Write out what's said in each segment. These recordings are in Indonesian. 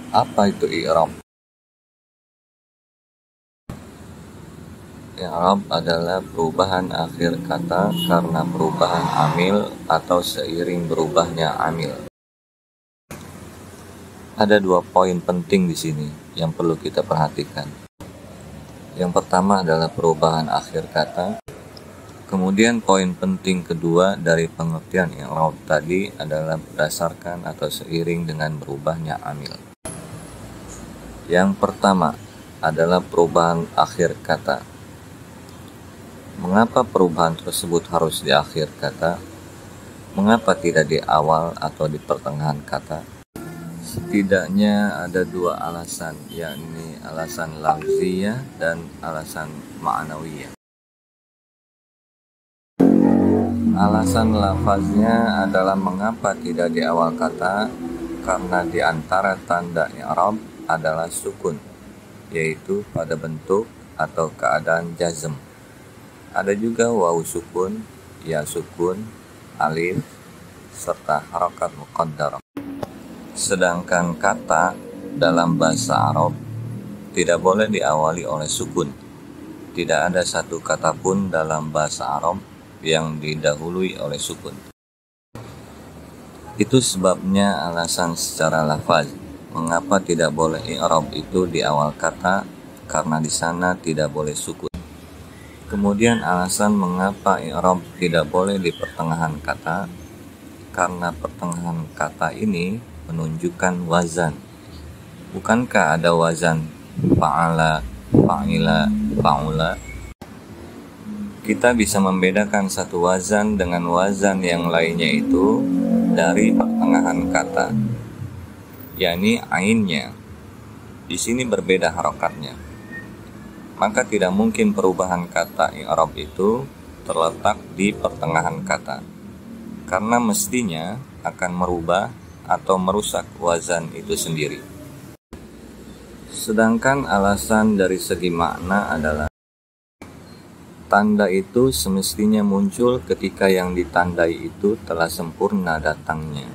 Apa itu i'rab? I'rab adalah perubahan akhir kata karena perubahan amil atau seiring berubahnya amil. Ada 2 poin penting di sini yang perlu kita perhatikan. Yang pertama adalah perubahan akhir kata. Kemudian poin penting kedua dari pengertian i'rab tadi adalah berdasarkan atau seiring dengan berubahnya amil. Yang pertama adalah perubahan akhir kata. Mengapa perubahan tersebut harus di akhir kata? Mengapa tidak di awal atau di pertengahan kata? Setidaknya ada 2 alasan, yakni alasan lafziyah dan alasan ma'nawiyah. Alasan lafaznya adalah mengapa tidak di awal kata, karena di antara tanda i'rab adalah sukun, yaitu pada bentuk atau keadaan jazm. Ada juga wawu sukun, ya sukun, alif, serta harakat muqaddarah. Sedangkan kata dalam bahasa Arab tidak boleh diawali oleh sukun. Tidak ada satu kata pun dalam bahasa Arab yang didahului oleh sukun. Itu sebabnya alasan secara lafaz mengapa tidak boleh i'rab itu di awal kata, karena di sana tidak boleh sukun. Kemudian alasan mengapa i'rab tidak boleh di pertengahan kata, karena pertengahan kata ini menunjukkan wazan. Bukankah ada wazan fa'ala, fa'ila, fa'ula? Kita bisa membedakan satu wazan dengan wazan yang lainnya itu dari pertengahan kata, yakni ainnya. Di sini berbeda harokatnya. Maka tidak mungkin perubahan kata i'rab itu terletak di pertengahan kata, karena mestinya akan merubah atau merusak wazan itu sendiri. Sedangkan alasan dari segi makna adalah tanda itu semestinya muncul ketika yang ditandai itu telah sempurna datangnya.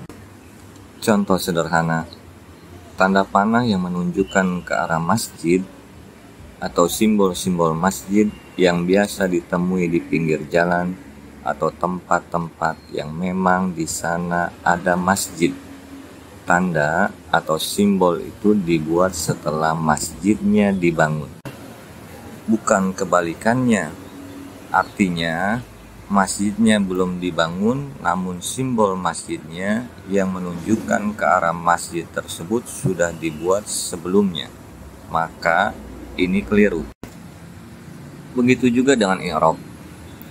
Contoh sederhana, tanda panah yang menunjukkan ke arah masjid atau simbol-simbol masjid yang biasa ditemui di pinggir jalan atau tempat-tempat yang memang di sana ada masjid. Tanda atau simbol itu dibuat setelah masjidnya dibangun, bukan kebalikannya. Artinya, masjidnya belum dibangun, namun simbol masjidnya yang menunjukkan ke arah masjid tersebut sudah dibuat sebelumnya. Maka, ini keliru. Begitu juga dengan i'rab.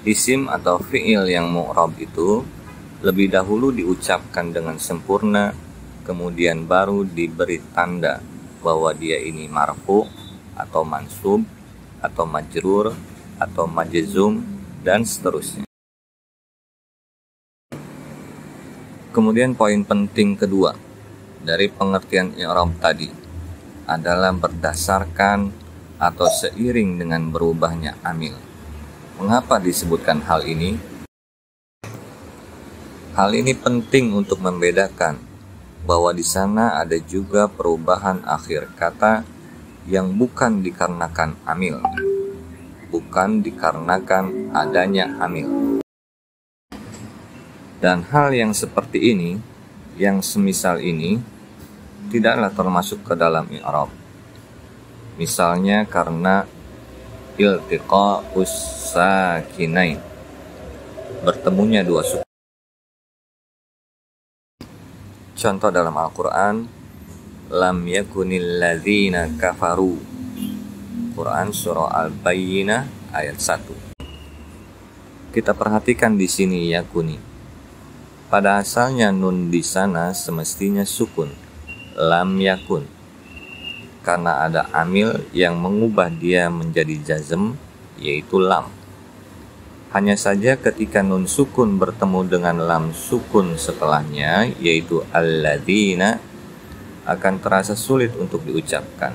Isim atau fi'il yang mu'rab itu lebih dahulu diucapkan dengan sempurna, kemudian baru diberi tanda bahwa dia ini marfu atau mansub atau majrur atau majzum dan seterusnya. Kemudian poin penting kedua dari pengertian i'rab tadi adalah berdasarkan atau seiring dengan berubahnya amil. Mengapa disebutkan hal ini? Hal ini penting untuk membedakan bahwa di sana ada juga perubahan akhir kata yang bukan dikarenakan amil, bukan dikarenakan adanya amil. Dan hal yang seperti ini, yang semisal ini, tidaklah termasuk ke dalam i'rab. Misalnya karena iltiqa'us sakinain, bertemunya 2 sukun. Contoh dalam Al-Quran, lam yakunil ladzina kafaru. Quran surah Al-Bayyinah ayat 1. Kita perhatikan di sini yakuni. Pada asalnya nun di sana semestinya sukun, lam yakun. Karena ada amil yang mengubah dia menjadi jazm, yaitu lam. Hanya saja ketika nun sukun bertemu dengan lam sukun setelahnya, yaitu alladzina, akan terasa sulit untuk diucapkan.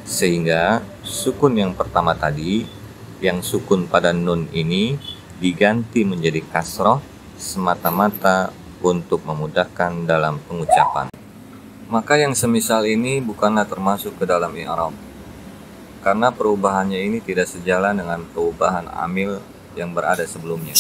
Sehingga sukun yang pertama tadi, yang sukun pada nun ini, diganti menjadi kasroh semata-mata untuk memudahkan dalam pengucapan. Maka yang semisal ini bukanlah termasuk ke dalam i'rab, karena perubahannya ini tidak sejalan dengan perubahan amil yang berada sebelumnya.